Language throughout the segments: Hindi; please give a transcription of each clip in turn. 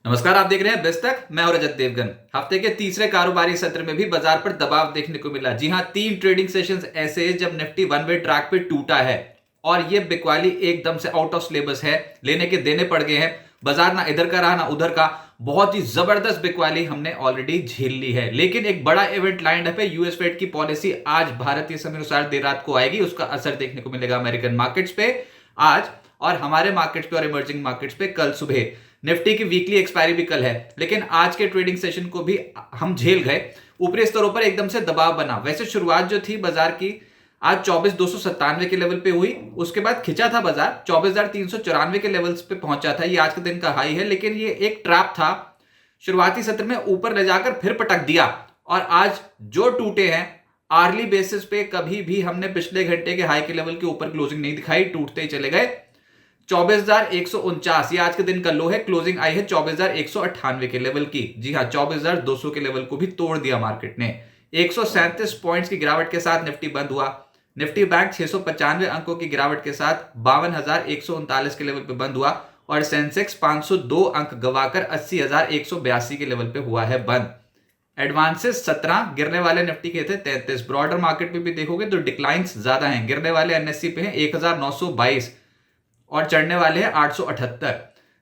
नमस्कार, आप देख रहे हैं बेस्ट तक। मैं हूं रजत देवगन। हफ्ते के तीसरे कारोबारी सत्र में भी बाजार पर दबाव देखने को मिला। जी हां, 3 ट्रेडिंग सेशंस ऐसे हैं जब निफ्टी वन वे ट्रैक पे टूटा है और ये बिकवाली एकदम से आउट ऑफ सिलेबस है। लेने के देने पड़ गए हैं। बाजार ना इधर का रहा ना उधर का। बहुत ही जबरदस्त बिकवाली हमने ऑलरेडी झेल ली है। लेकिन एक बड़ा इवेंट लाइंड अप है। यूएस फेड की पॉलिसी आज भारतीय समय अनुसार देर रात को आएगी। उसका असर देखने को मिलेगा अमेरिकन मार्केट्स पे आज और हमारे मार्केट्स पे और इमर्जिंग मार्केट्स पे कल सुबह। निफ्टी की वीकली एक्सपायरी भी कल है, लेकिन आज के ट्रेडिंग सेशन को भी हम झेल गए। ऊपरी स्तरों पर एकदम से दबाव बना। वैसे शुरुआत जो थी बाजार की आज 24,297 के लेवल पे हुई। उसके बाद खिंचा था बाजार 24,394 के लेवल्स पे पहुंचा था। ये आज के दिन का हाई है, लेकिन ये एक ट्रैप था। शुरुआती सत्र में ऊपर ले जाकर फिर पटक दिया और आज जो टूटे हैं आर्ली बेसिस पे कभी भी हमने पिछले घंटे के हाई के लेवल के ऊपर क्लोजिंग नहीं दिखाई, टूटते ही चले गए। 24,149 ये आज के दिन का लो है। क्लोजिंग आई है 24,198 के लेवल की। जी हां, 24,200 के लेवल को भी तोड़ दिया मार्केट ने। 137 पॉइंट्स की गिरावट के साथ निफ्टी बंद हुआ। निफ्टी बैंक 695 अंकों की गिरावट के साथ 52,139 के लेवल पे बंद हुआ और सेंसेक्स 502 अंक गवाकर 80,182 के लेवल पे हुआ है बंद। एडवांसेस 17, गिरने वाले निफ्टी के थे 33। ब्रॉडर मार्केट में भी देखोगे तो डिक्लाइंस ज्यादा हैं। गिरने वाले एनएससी पे हैं 1,922 और चढ़ने वाले हैं 878।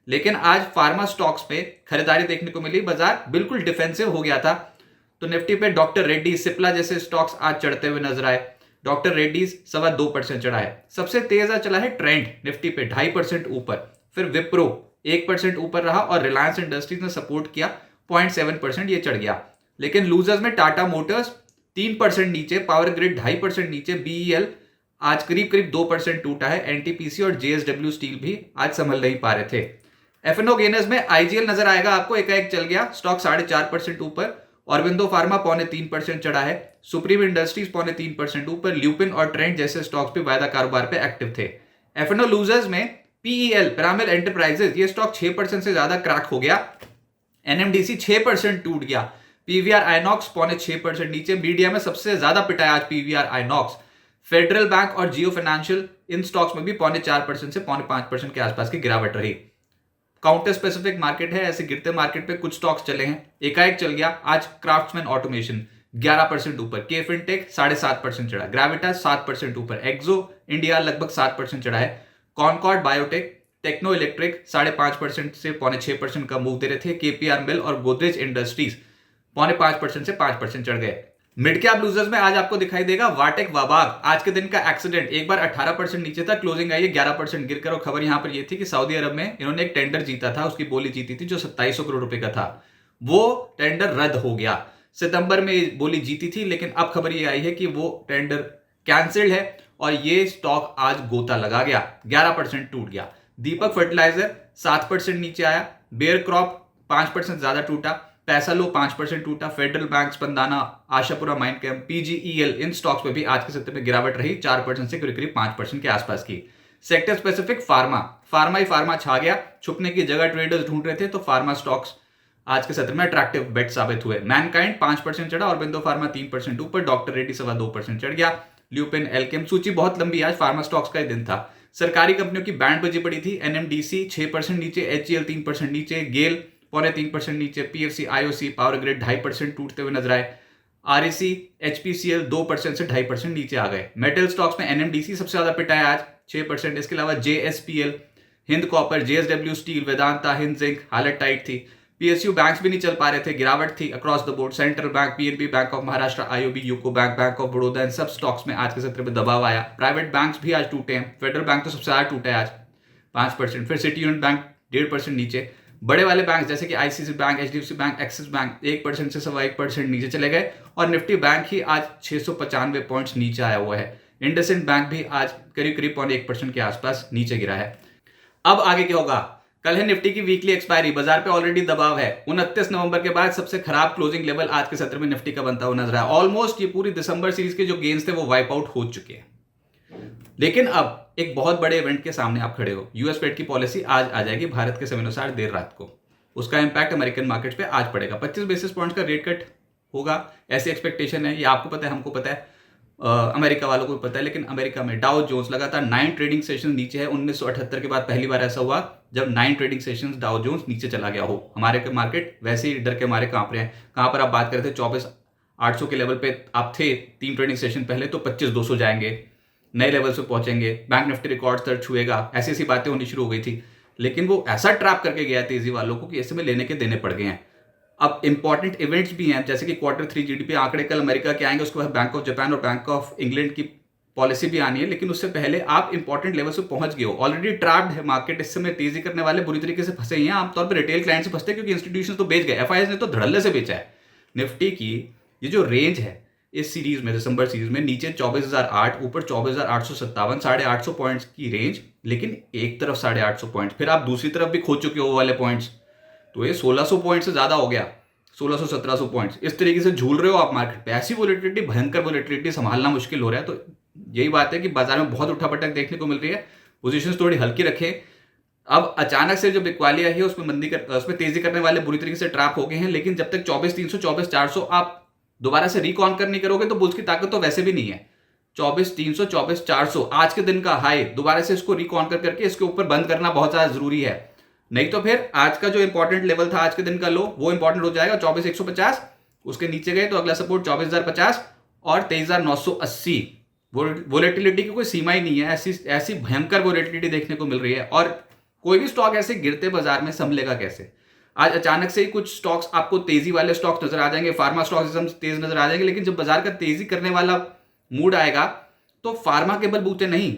लेकिन आज फार्मा स्टॉक्स पे खरीदारी देखने को मिली। बाजार बिल्कुल डिफेंसिव हो गया था। तो निफ्टी पे डॉक्टर रेड्डी, सिप्ला जैसे स्टॉक्स आज चढ़ते हुए नजर आए। डॉक्टर रेड्डी 2.25% चढ़ा है। सबसे तेज आज चला है ट्रेंड निफ्टी पे 2.5% ऊपर। फिर विप्रो 1% ऊपर रहा और रिलायंस इंडस्ट्रीज ने सपोर्ट किया 0.7% ये चढ़ गया। लेकिन लूजर्स में टाटा मोटर्स 3% नीचे, पावर ग्रिड 2.5% नीचे, बीईएल आज करीब करीब 2% टूटा है। एनटीपीसी और जेएसडब्ल्यू स्टील भी आज संभल नहीं पा रहे थे। एफएनओ गेनर्स में आईजीएल नजर आएगा आपको, एकाएक चल गया। स्टॉक 4.5% ऊपर। ऑरबिंदो फार्मा 0.3% चढ़ा है। सुप्रीम इंडस्ट्रीज 0.3% ऊपर। ल्यूपिन और ट्रेंड जैसे स्टॉक्स भी वायदा कारोबार पे एक्टिव थे। एफएनओ लूजर्स में पीईएल, पिरामिड एंटरप्राइजेस, ये स्टॉक 6% से ज्यादा क्रैक हो गया। एनएमडीसी 6% टूट गया। पीवीआर आइनॉक्स 0.6% नीचे। मीडिया में सबसे ज्यादा पिटाया आज पीवीआर आइनॉक्स। फेडरल बैंक और जियो फाइनेंशियल, इन स्टॉक्स में भी 0.4% से 0.5% के आसपास की गिरावट रही। काउंटर स्पेसिफिक मार्केट है, ऐसे गिरते मार्केट पे कुछ स्टॉक्स चले हैं। एकाएक चल गया आज क्राफ्ट्समैन ऑटोमेशन 11% ऊपर। के फिनटेक 7.5% चढ़ा। ग्रेविटास 7% ऊपर। एक्सो इंडिया लगभग 7% चढ़ा है। कॉनकॉर्ड बायोटेक, टेक्नो इलेक्ट्रिक 5.5% से 6.5% का मूव दे रहे थे। केपीआर मिल और गोदरेज इंडस्ट्रीज 5.5% से 5% चढ़ गए। मिड कैप लूजर्स में आज आपको दिखाई देगा वाटेक वाबाग। आज के दिन का एक्सीडेंट, एक बार 18% नीचे था, क्लोजिंग आई है 11% गिरकर। और खबर यहां पर यह थी कि सऊदी अरब में इन्होंने एक टेंडर जीता था, उसकी बोली जीती थी जो 2700 करोड़ रुपए का था। वो टेंडर रद्द हो गया। सितंबर में बोली जीती थी, लेकिन अब खबर यह आई है कि वो टेंडर कैंसिल्ड है और ये स्टॉक आज गोता लगा गया, 11% टूट गया। दीपक फर्टिलाइजर 7% नीचे आया। बेयर क्रॉप 5% ज्यादा टूटा। पैसा लो 5% टूटा। फेडरल बैंक, स्पंदाना, आशापुरा माइंड कैंप, पीजीईएल, इन स्टॉक्स में भी आज के सत्र में गिरावट रही 4% से करीब 5% के आसपास की। सेक्टर स्पेसिफिक फार्मा छा गया। छुपने की जगह ट्रेडर्स ढूंढ रहे थे, तो फार्मा स्टॉक्स आज के सत्र में अट्रैक्टिव बेट साबित हुए। मैनकाइंड 5% चढ़ा और बिंदो फार्मा 3% ऊपर। डॉक्टर रेड्डी 2.25% चढ़ गया। ल्यूपिन, एल्केम, सूची बहुत लंबी। आज फार्मा स्टॉक्स का ही दिन था। सरकारी कंपनियों की बैंड बजी पड़ी थी। एनएमडीसी 6% नीचे। एचईएल 3% नीचे। गेल 0.3% नीचे। पीएफसी, आईओसी, पावर ग्रिड 2.5% टूटते हुए नजर आए। आरईसी, एचपीसीएल 2% से 2.5% नीचे आ गए। मेटल स्टॉक्स में एनएमडीसी सबसे ज्यादा पिटाया आज 6%। इसके अलावा JSPL, Hind copper, JSW steel, Vedanta, Hind zinc हालत टाइट थी। पीएसयू बैंक्स भी नहीं चल पा रहे थे, गिरावट थी across the board. Central bank, PNB, bank of Maharashtra, IOB, UCO bank, bank of Baroda, इन सब स्टॉक्स में आज के सत्र में दबाव आया। प्राइवेट बैंक्स भी आज टूटे हैं। फेडरल बैंक तो सबसे ज्यादा टूटा है आज 5%। फिर सिटी यूनियन बैंक 1.5% नीचे। बड़े वाले बैंक जैसे कि ICC bank, HDFC bank, axis bank 1% से 1.25% नीचे चले गए। और निफ्टी बैंक ही आज 695 पॉइंट्स नीचे आया हुआ है। इंडसइंड बैंक भी आज करीब करीब 0.1% के आसपास नीचे गिरा है। अब आगे क्या होगा? कल है निफ्टी की वीकली एक्सपायरी। बाजार पे ऑलरेडी दबाव है। 29 नवंबर के बाद सबसे खराब क्लोजिंग लेवल आज के सत्र में निफ्टी का बनता हुआ नजर आया। ऑलमोस्ट ये पूरी दिसंबर सीरीज के जो गेन्स थे वो वाइप आउट हो चुके हैं। लेकिन अब एक बहुत बड़े इवेंट के सामने आप खड़े हो। यूएस फेड की पॉलिसी आज आ जाएगी भारत के समय अनुसार देर रात को। उसका इंपैक्ट अमेरिकन मार्केट पे आज पड़ेगा। 25 बेसिस पॉइंट्स का रेट कट होगा, ऐसी एक्सपेक्टेशन है। ये आपको पता है, हमको पता है। अमेरिका वालों को पता है, लेकिन अमेरिका में डाउ जोन्स लगातार 9 ट्रेडिंग सेशन नीचे है। 1978 के बाद पहली बार ऐसा हुआ जब 9 ट्रेडिंग सेशंस डाउ जोन्स नीचे चला गया हो। हमारे के मार्केट वैसे ही डर के मारे कांप रहे हैं। कहां पर आप बात कर रहे थे 24,800 के लेवल पे आप थे 3 ट्रेडिंग सेशन पहले, तो 25,200 जाएंगे, नए लेवल पे पहुंचेंगे, बैंक निफ्टी रिकॉर्ड तक छुएगा, ऐसी ऐसी बातें होनी शुरू हो गई थी। लेकिन वो ऐसा ट्रैप करके गया तेजी वालों को कि ऐसे में लेने के देने पड़ गए हैं। अब इंपॉर्टेंट इवेंट्स भी हैं, जैसे कि Q3 जीडीपी आंकड़े कल अमेरिका के आएंगे, उसके बाद बैंक ऑफ जापान और बैंक ऑफ इंग्लैंड की पॉलिसी भी आनी है। लेकिन उससे पहले आप इंपॉर्टेंट लेवल से पहुंच गए हो, ऑलरेडी ट्रैप्ड है मार्केट। इस समय तेजी करने वाले बुरी तरीके से फंसे हैं। आमतौर पर रिटेल क्लाइंट से फंसते हैं क्योंकि इंस्टीट्यूशन तो बेच गए, एफआईएस ने तो धड़ल्ले से बेचा है। निफ्टी की ये जो रेंज है इस सीरीज में, दिसंबर सीरीज में, नीचे 24,008, ऊपर 24,857, 850 पॉइंट्स की रेंज, लेकिन एक तरफ 850 पॉइंट्स, फिर आप दूसरी तरफ भी खो चुके हो वाले पॉइंट्स, तो ये 1600 पॉइंट से ज्यादा हो गया, 1600-1700 पॉइंट्स। इस तरीके से झूल रहे हो आप मार्केट पे, ऐसी वोलेटिलिटी, भयंकर वोलेटिलिटी संभालना मुश्किल हो रहा है। तो यही बात है कि बाजार में बहुत उठापटक देखने को मिल रही है, पोजीशंस थोड़ी हल्की रखें। अब अचानक से जो बिकवाली आई है उसमें तेजी करने वाले बुरी तरीके से ट्रैप हो गए हैं। लेकिन जब तक 24,300, 24,400 आप दोबारा से रिकॉन्कर नहीं करोगे तो बुल्स की ताकत तो वैसे भी नहीं है। 24,300, 24,400 आज के दिन का हाई, दोबारा से इसको रिकॉन्कर करके इसके ऊपर बंद करना बहुत ज्यादा जरूरी है। नहीं तो फिर आज का जो इंपॉर्टेंट लेवल था, आज के दिन का लो, वो इंपॉर्टेंट हो जाएगा 24,150, उसके नीचे गए तो अगला सपोर्ट 24,050 और 23,980। वोलेटिलिटी की कोई सीमा ही नहीं है, ऐसी भयंकर वोलेटिलिटी देखने को मिल रही है। और कोई भी स्टॉक ऐसे गिरते बाजार में संभलेगा कैसे? आज अचानक से ही कुछ स्टॉक्स आपको तेजी वाले स्टॉक्स नजर आ जाएंगे, फार्मा स्टॉक्स एकदम तेज नजर आ जाएंगे। लेकिन जब बाजार का तेजी करने वाला मूड आएगा तो फार्मा के बलबूते नहीं,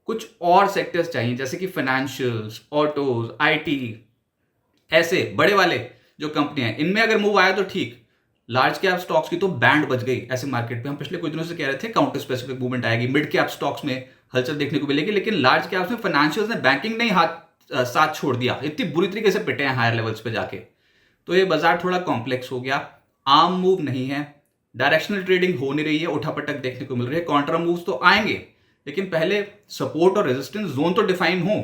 कुछ और सेक्टर्स चाहिए, जैसे कि फाइनेंशियल्स, ऑटोज, आईटी, ऐसे बड़े वाले जो कंपनियां हैं, इनमें अगर मूव आया तो ठीक। लार्ज कैप स्टॉक्स की तो बैंड बज गई ऐसे मार्केट पे। हम पिछले कुछ दिनों से कह रहे थे काउंटर स्पेसिफिक मूवमेंट आएगी, मिड कैप स्टॉक्स में हलचल देखने को मिलेगी, लेकिन लार्ज कैप्स में फाइनेंशियल्स ने, बैंकिंग ने साथ छोड़ दिया, इतनी बुरी तरीके से पिटे हैं हायर लेवल्स पे जाके। तो ये बाजार थोड़ा कॉम्प्लेक्स हो गया, आम मूव नहीं है, डायरेक्शनल ट्रेडिंग हो नहीं रही है, उठापटक देखने को मिल रही है। कॉन्ट्रा मूव्स तो आएंगे, लेकिन पहले सपोर्ट और रेजिस्टेंस जोन तो डिफाइन हो।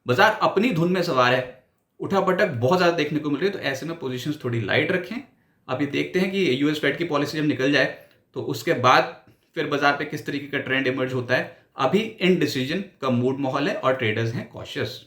बाजार अपनी धुन में सवार है, उठापटक बहुत ज्यादा देखने को मिल रही है। तो ऐसे में पोजीशंस थोड़ी लाइट रखें। अब ये देखते हैं कि यूएस फेड की पॉलिसी जब निकल जाए तो उसके बाद फिर बाजार पे किस तरीके का ट्रेंड इमर्ज होता है। अभी इनडिसीजन का मूड माहौल है और ट्रेडर्स हैं कॉशियस।